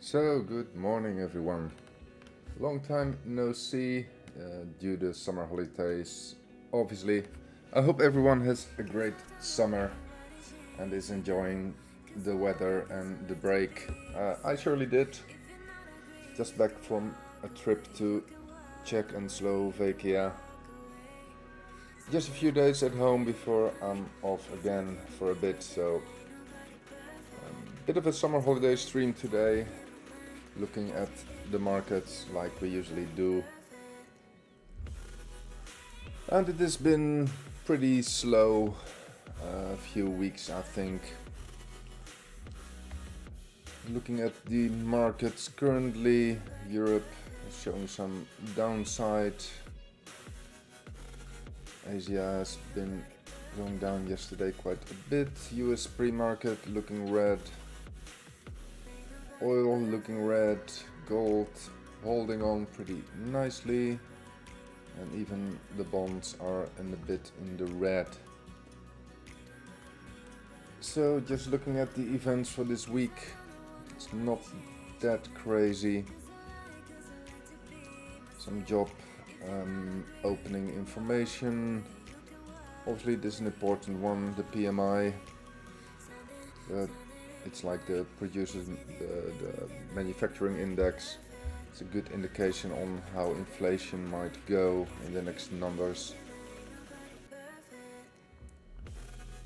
So, good morning everyone. Long time no see due to summer holidays, obviously. I hope everyone has a great summer and is enjoying the weather and the break. I surely did. Just back from a trip to Czech and Slovakia. Just a few days at home before I'm off again for a bit, so bit of a summer holiday stream today, looking at the markets like we usually do. And it has been pretty slow a few weeks, I think. Looking at the markets currently, Europe is showing some downside. Asia has been going down yesterday quite a bit. US pre-market looking red. Oil looking red. Gold holding on pretty nicely. And even the bonds are a bit in the red. So just looking at the events for this week, it's not that crazy. Some job opening information. Obviously this is an important one, the PMI. It's like the producers, the manufacturing index. It's a good indication on how inflation might go in the next numbers.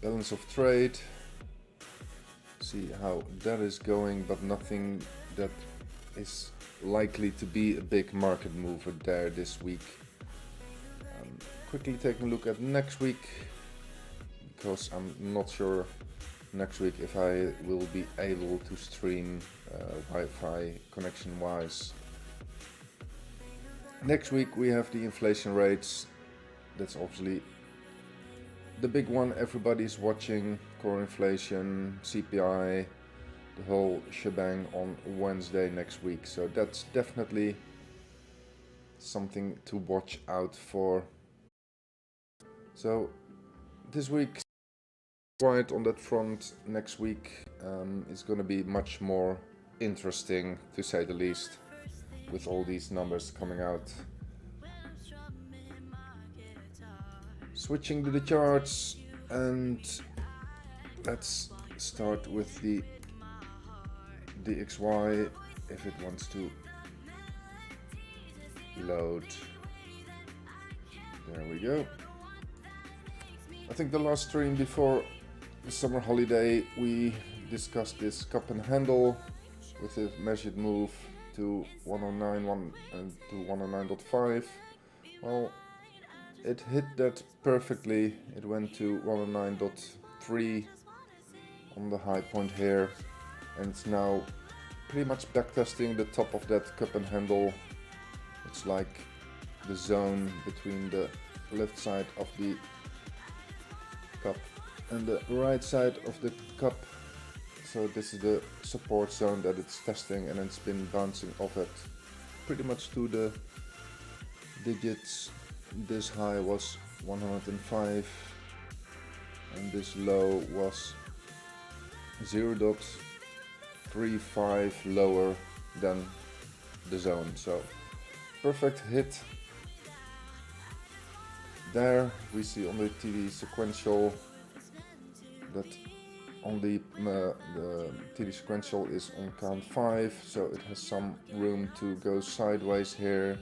Balance of trade. See how that is going, but nothing that is likely to be a big market mover there this week. Quickly taking a look at next week, because I'm not sure next week if I will be able to stream Wi-Fi connection wise. Next week we have the inflation rates. That's obviously the big one everybody's watching. Core inflation, CPI, the whole shebang on Wednesday next week. So that's definitely something to watch out for. So this week, quiet on that front. Next week is going to be much more interesting, to say the least, with all these numbers coming out. Switching to the charts, and let's start with the DXY if it wants to load. There we go. I think the last stream before the summer holiday we discussed this cup and handle with a measured move to 109 and to 109.5. Well, it hit that perfectly. It went to 109.3 on the high point here, and it's now pretty much backtesting the top of that cup and handle. It's like the zone between the left side of the cup and the right side of the cup. So this is the support zone that it's testing, and it's been bouncing off it pretty much to the digits. This high was 105 and this low was 0.35 lower than the zone. So perfect hit. There we see on the TD sequential that on the TD sequential is on count 5, so it has some room to go sideways here,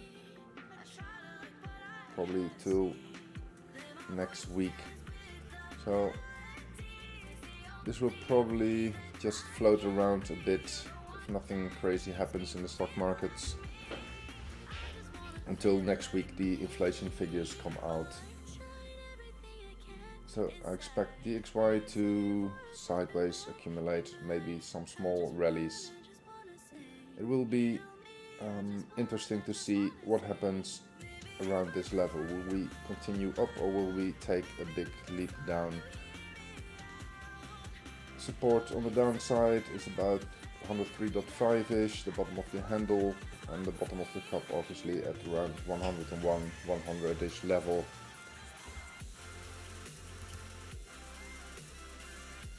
probably to next week. So this will probably just float around a bit if nothing crazy happens in the stock markets until next week the inflation figures come out. So I expect DXY to sideways accumulate, maybe some small rallies. It will be interesting to see what happens around this level. Will we continue up or will we take a big leap down? Support on the downside is about 103.5-ish, the bottom of the handle, and the bottom of the cup obviously at around 101, 100-ish level.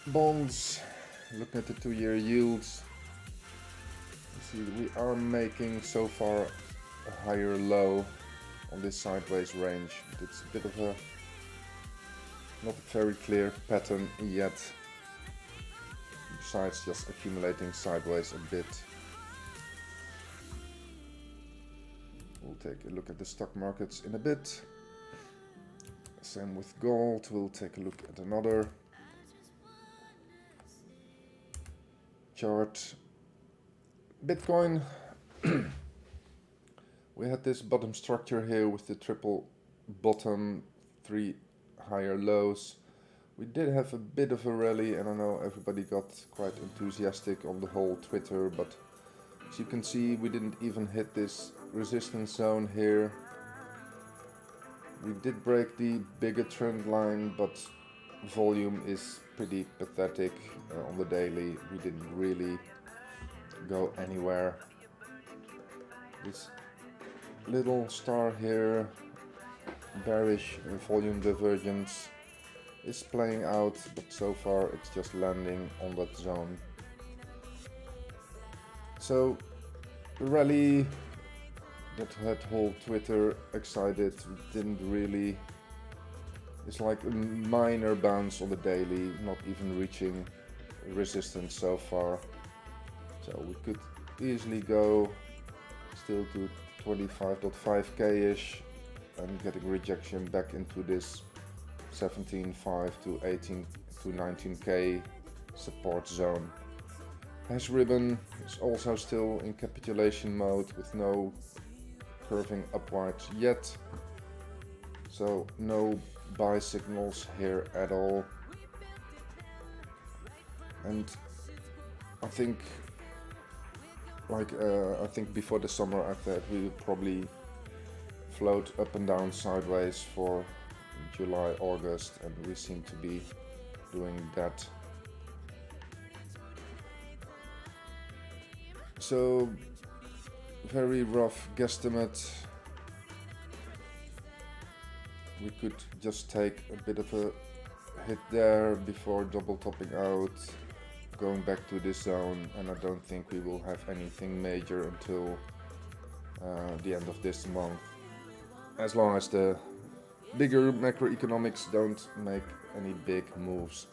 Bonds, looking at the 2-year yields, You see, we are making so far a higher low on this sideways range. It's a bit of a not very clear pattern yet, besides just accumulating sideways a bit. We'll take a look at the stock markets in a bit. Same with gold. We'll take a look at another chart. Bitcoin. We had this bottom structure here with the triple bottom, 3 higher lows. We did have a bit of a rally, and I know everybody got quite enthusiastic on the whole Twitter, but as you can see, we didn't even hit this resistance zone here. We did break the bigger trend line, but volume is pretty pathetic on the daily. We didn't really go anywhere. This little star here, bearish volume divergence, is playing out, but so far it's just landing on that zone. So the rally that had whole Twitter excited didn't really, it's like a minor bounce on the daily, not even reaching resistance so far. So we could easily go still to 25.5k-ish and getting rejection back into this 17.5 to 18 to 19k support zone. Hash ribbon is also still in capitulation mode with no curving upwards yet, so no buy signals here at all. And I think I think before the summer I thought we would probably float up and down sideways for July, August, and we seem to be doing that. So very rough guesstimate. We could just take a bit of a hit there before double topping out, going back to this zone, and I don't think we will have anything major until the end of this month, as long as the bigger macroeconomics don't make any big moves.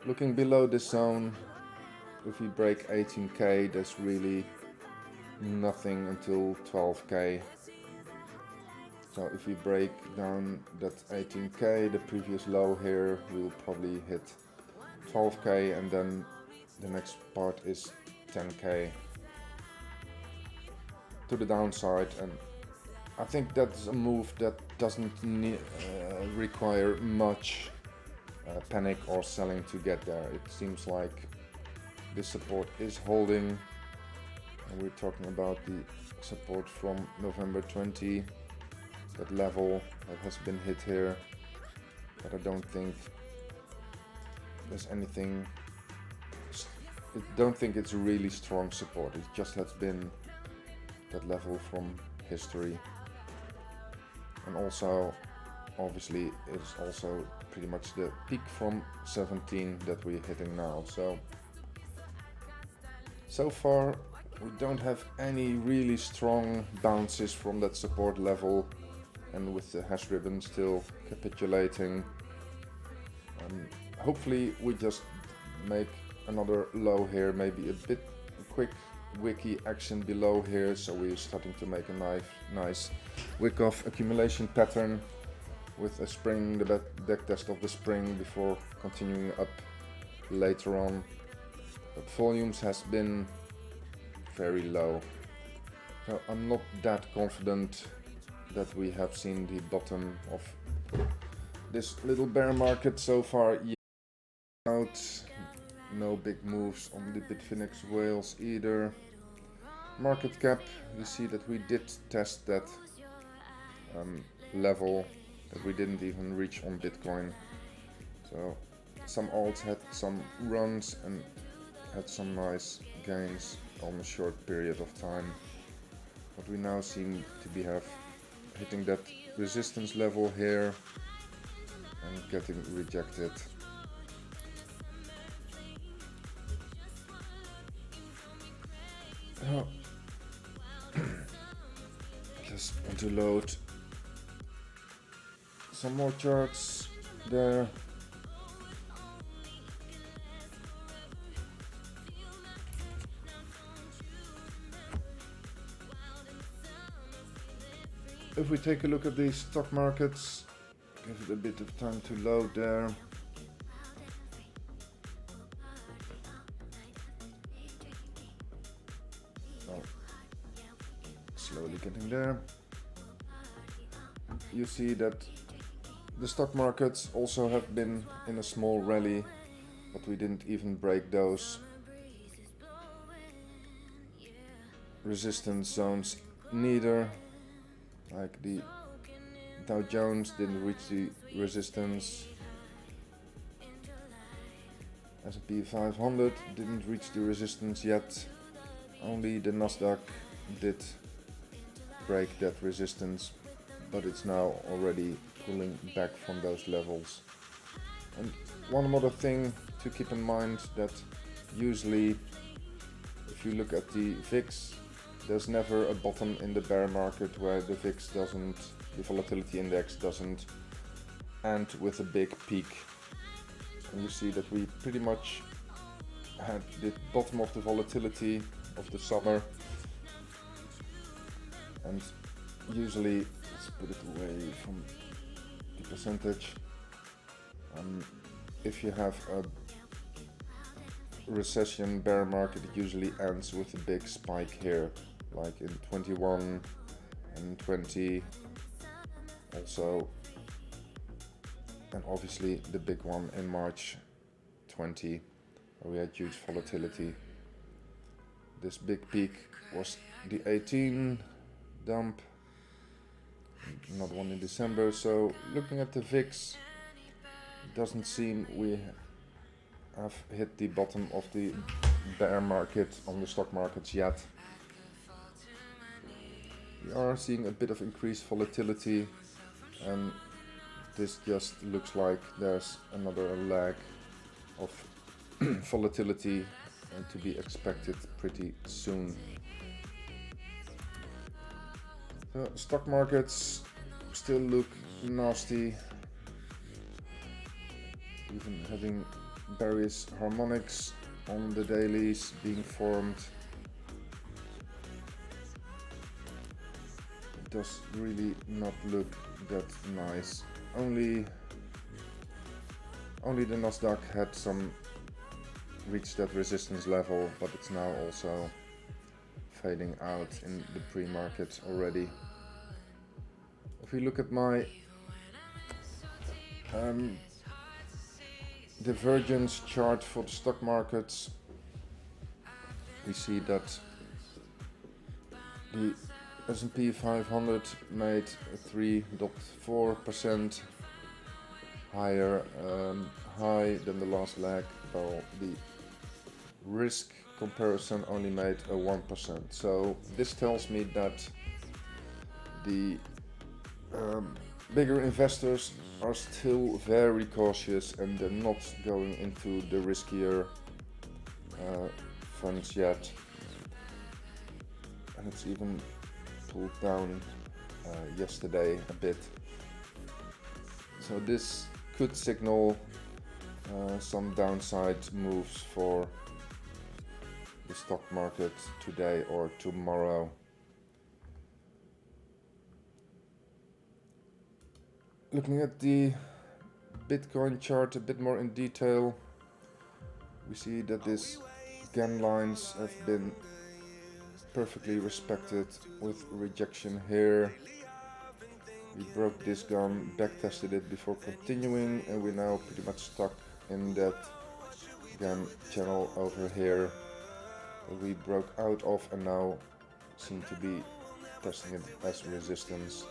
Looking below this zone, if we break 18k, there's really nothing until 12k. So if we break down that 18k, the previous low here, we will probably hit 12k, and then the next part is 10k to the downside. And I think that's a move that doesn't require much panic or selling to get there. It seems like this support is holding, and we're talking about the support from November 20, that level that has been hit here, but I don't think there's anything, I don't think it's a really strong support. It just has been that level from history, and also obviously it's also pretty much the peak from 17 that we're hitting now. So far we don't have any really strong bounces from that support level, and with the hash ribbon still capitulating, hopefully we just make another low here, maybe a bit quick wiki action below here, so we're starting to make a nice wick off accumulation pattern with a spring, the back test of the spring, before continuing up later on. But volumes has been very low, so I'm not that confident that we have seen the bottom of this little bear market so far. Out, no big moves on the Bitfinex whales either. Market cap, you see that we did test that level that we didn't even reach on Bitcoin. So some alts had some runs and had some nice gains on a short period of time, but we now seem to be hitting that resistance level here and getting rejected. So just want to load some more charts there. If we take a look at the stock markets, give it a bit of time to load there. Oh, slowly getting there. You see that the stock markets also have been in a small rally, but we didn't even break those resistance zones neither. Like the Dow Jones didn't reach the resistance, S&P 500 didn't reach the resistance yet, only the Nasdaq did break that resistance, but it's now already pulling back from those levels. And one more thing to keep in mind, that usually if you look at the VIX, there's never a bottom in the bear market where the VIX doesn't, the volatility index doesn't end with a big peak. And you see that we pretty much had the bottom of the volatility of the summer. And usually, let's put it away from the percentage. If you have a recession bear market, it usually ends with a big spike here, like in 21 and 20 also, and obviously the big one in March 20 where we had huge volatility. This big peak was the 18 dump, another one in December. So looking at the VIX, it doesn't seem we have hit the bottom of the bear market on the stock markets yet. We are seeing a bit of increased volatility, and this just looks like there's another lag of volatility to be expected pretty soon. The stock markets still look nasty, even having various harmonics on the dailies being formed. It does really not look that nice. Only the Nasdaq had some reached that resistance level, but it's now also fading out in the pre-market already. If we look at my divergence chart for the stock markets, we see that the S&P 500 made a 3.4% higher high than the last leg, while the risk comparison only made a 1%. So this tells me that the bigger investors are still very cautious and they're not going into the riskier funds yet. And it's even pulled down yesterday a bit. So this could signal some downside moves for the stock market today or tomorrow. Looking at the Bitcoin chart a bit more in detail, we see that these GAN lines have been perfectly respected with rejection here. We broke this GAN, backtested it before continuing, and we're now pretty much stuck in that GAN channel over here that we broke out of and now seem to be testing it as resistance.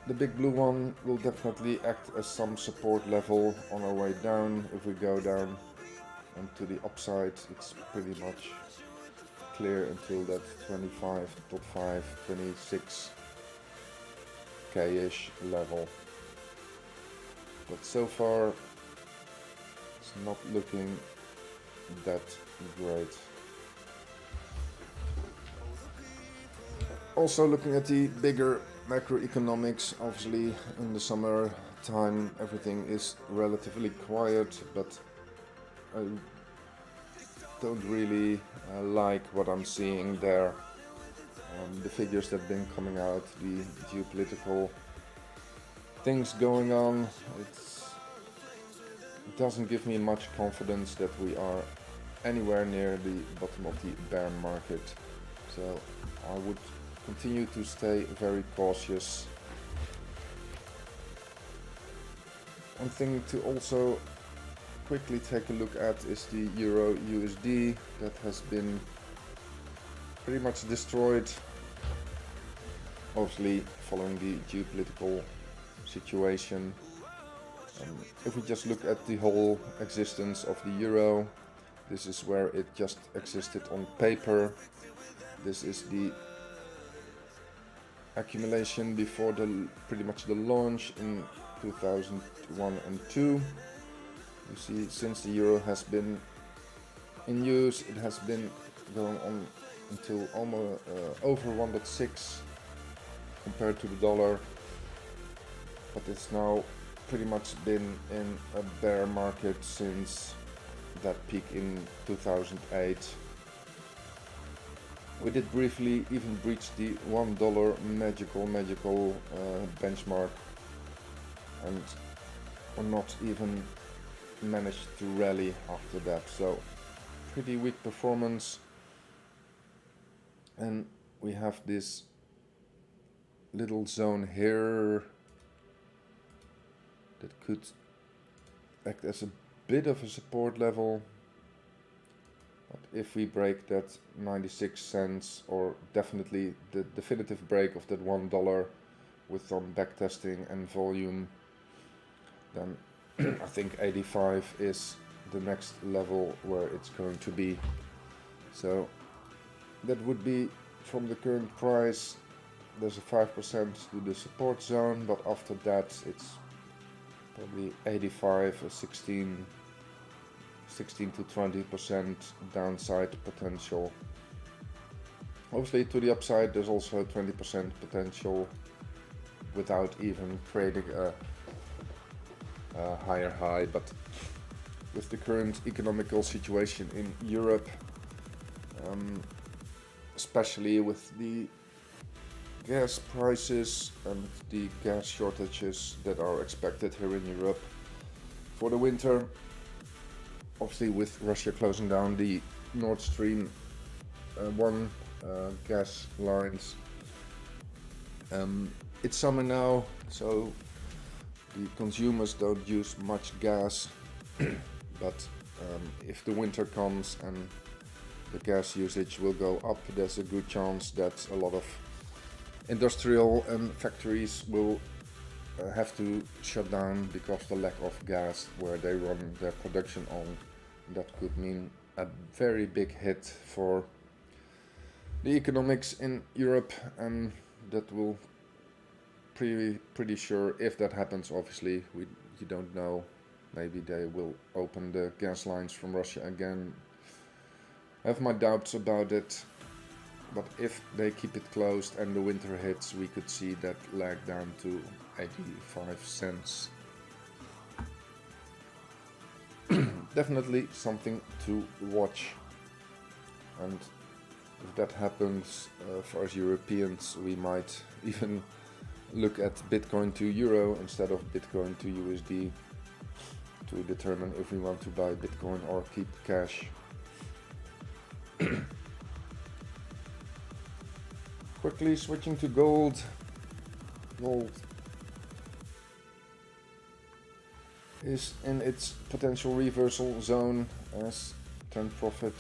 The big blue one will definitely act as some support level on our way down. If we go down and to the upside, it's pretty much clear until that 25.5, 26k-ish level. But so far, it's not looking that great. Also looking at the bigger macroeconomics, obviously in the summer time everything is relatively quiet, but I don't really like what I'm seeing there. The figures that have been coming out, the geopolitical things going on, it doesn't give me much confidence that we are anywhere near the bottom of the bear market. So I would continue to stay very cautious. One thing to also quickly take a look at is the Euro USD that has been pretty much destroyed, obviously following the geopolitical situation. If we just look at the whole existence of the euro, this is where it just existed on paper. This is the accumulation before pretty much the launch in 2001 and 2. You see, since the euro has been in use, it has been going on until almost over 1.6 compared to the dollar, but it's now pretty much been in a bear market since that peak in 2008. We did briefly even breach the $1 magical benchmark, and or not even managed to rally after that. So pretty weak performance, and we have this little zone here that could act as a bit of a support level. But if we break that 96 cents, or definitely the definitive break of that $1 with some backtesting and volume, then I think 85 is the next level where it's going to be. So that would be from the current price. There's a 5% to the support zone, but after that it's probably 85 or 16 to 20% downside potential. Obviously to the upside there's also 20% potential without even creating a higher high, but with the current economical situation in Europe, especially with the gas prices and the gas shortages that are expected here in Europe for the winter, obviously with Russia closing down the Nord Stream 1 gas lines. It's summer now, so the consumers don't use much gas, but if the winter comes and the gas usage will go up, there's a good chance that a lot of industrial factories will have to shut down because of the lack of gas where they run their production on. That could mean a very big hit for the economics in Europe, and that will pretty sure, if that happens, obviously you don't know, maybe they will open the gas lines from Russia again. I have my doubts about it, but if they keep it closed and the winter hits, we could see that lag down to 85 cents. Definitely something to watch, and if that happens, for us Europeans, we might even look at Bitcoin to Euro instead of Bitcoin to USD to determine if we want to buy Bitcoin or keep cash. Quickly switching to gold. Gold is in its potential reversal zone, as trend profit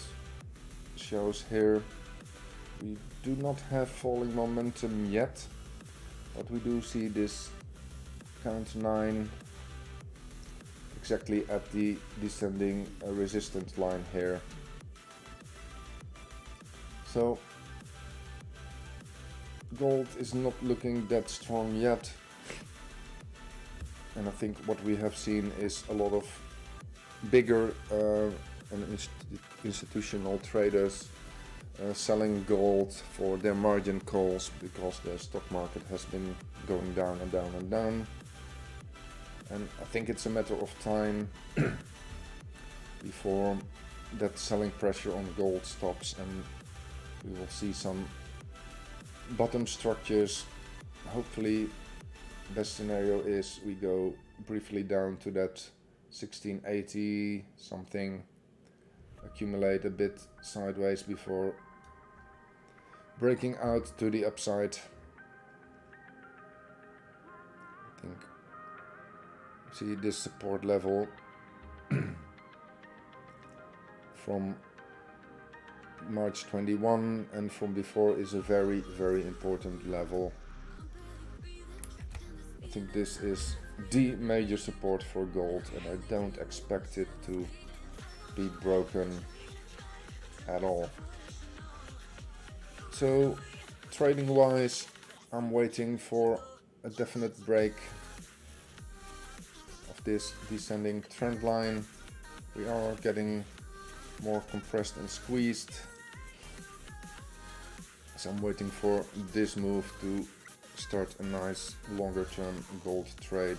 shows here. We do not have falling momentum yet, but we do see this count 9 exactly at the descending resistance line here. So gold is not looking that strong yet, and I think what we have seen is a lot of bigger and institutional traders selling gold for their margin calls because the stock market has been going down and down and down. And I think it's a matter of time before that selling pressure on gold stops and we will see some bottom structures. Hopefully, best scenario is we go briefly down to that 1680 something, accumulate a bit sideways before breaking out to the upside. I think see this support level from March 21 and from before is a very, very important level. I think this is the major support for gold and I don't expect it to be broken at all. So trading wise, I'm waiting for a definite break of this descending trend line. We are getting more compressed and squeezed, so I'm waiting for this move to start a nice longer term gold trade.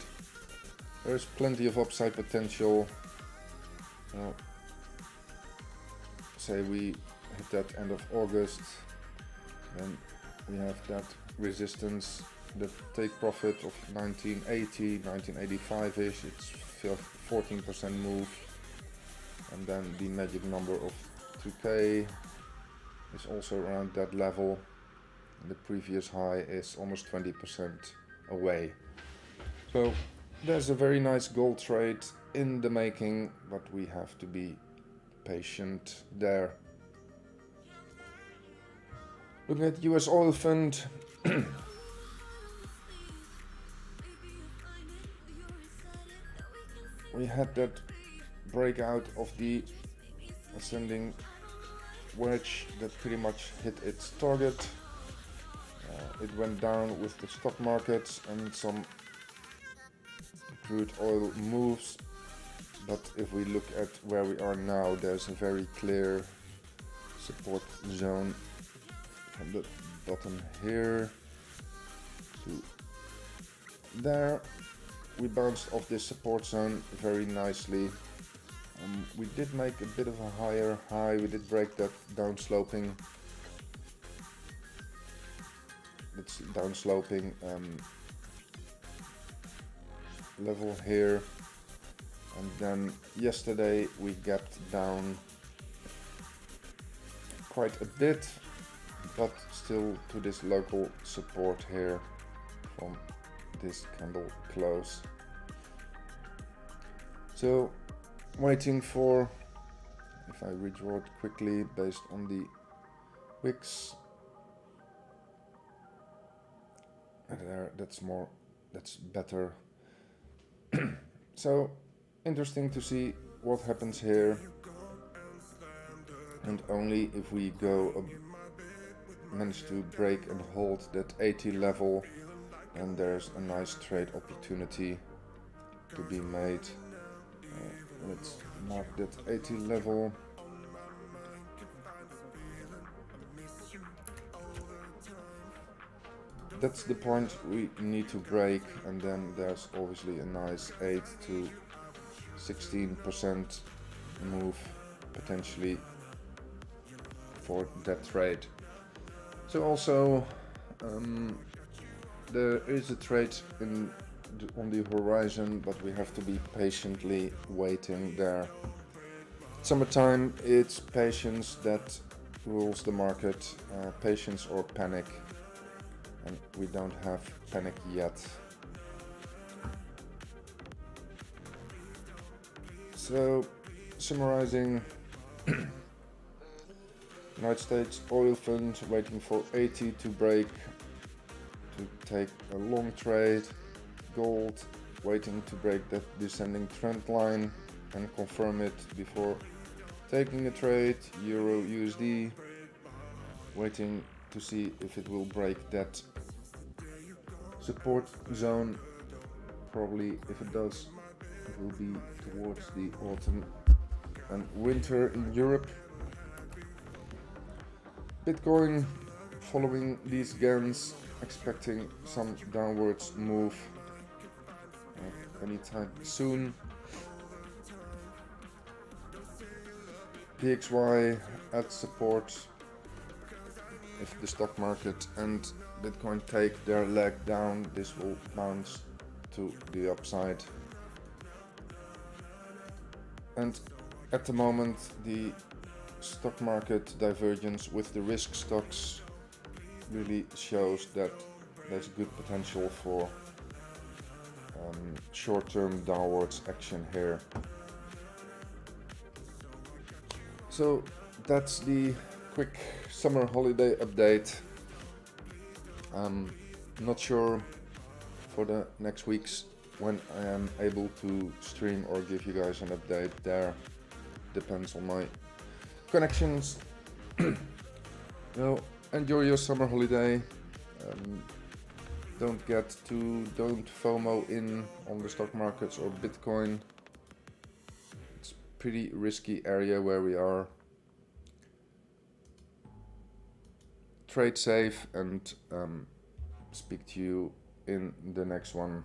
There's plenty of upside potential. Say we hit that end of August, then we have that resistance, the take profit of 1980, 1985 ish, it's 14% move, and then the magic number of 2k is also around that level. The previous high is almost 20% away. So there's a very nice gold trade in the making, but we have to be patient there. Looking at US oil fund, we had that breakout of the ascending wedge that pretty much hit its target. It went down with the stock markets and some crude oil moves, but if we look at where we are now, there's a very clear support zone from the bottom here to there. We bounced off this support zone very nicely. We did make a bit of a higher high, we did break that downsloping level here, and then yesterday we gapped down quite a bit, but still to this local support here from this candle close. So waiting for, if I redraw it quickly based on the wicks, there, that's better. So interesting to see what happens here, and only if we manage to break and hold that 80 level, and there's a nice trade opportunity to be made. Let's mark that 80 level. That's the point we need to break, and then there's obviously a nice 8 to 16% move potentially for that trade. So also there is a trade on the horizon, but we have to be patiently waiting there. Summertime, it's patience that rules the market, patience or panic, and we don't have panic yet. So summarizing, United States oil fund waiting for 80 to break to take a long trade. Gold waiting to break that descending trend line and confirm it before taking a trade. Euro USD waiting to see if it will break that support zone. Probably if it does, it will be towards the autumn and winter in Europe. Bitcoin following these gains, expecting some downwards move anytime soon. PXY at support. If the stock market and Bitcoin take their leg down, this will bounce to the upside. And at the moment, the stock market divergence with the risk stocks really shows that there's good potential for short-term downwards action here. So that's the quick summer holiday update. I'm not sure for the next weeks when I am able to stream or give you guys an update there. Depends on my connections. Enjoy your summer holiday. Don't FOMO in on the stock markets or Bitcoin. It's a pretty risky area where we are. Trade safe and speak to you in the next one.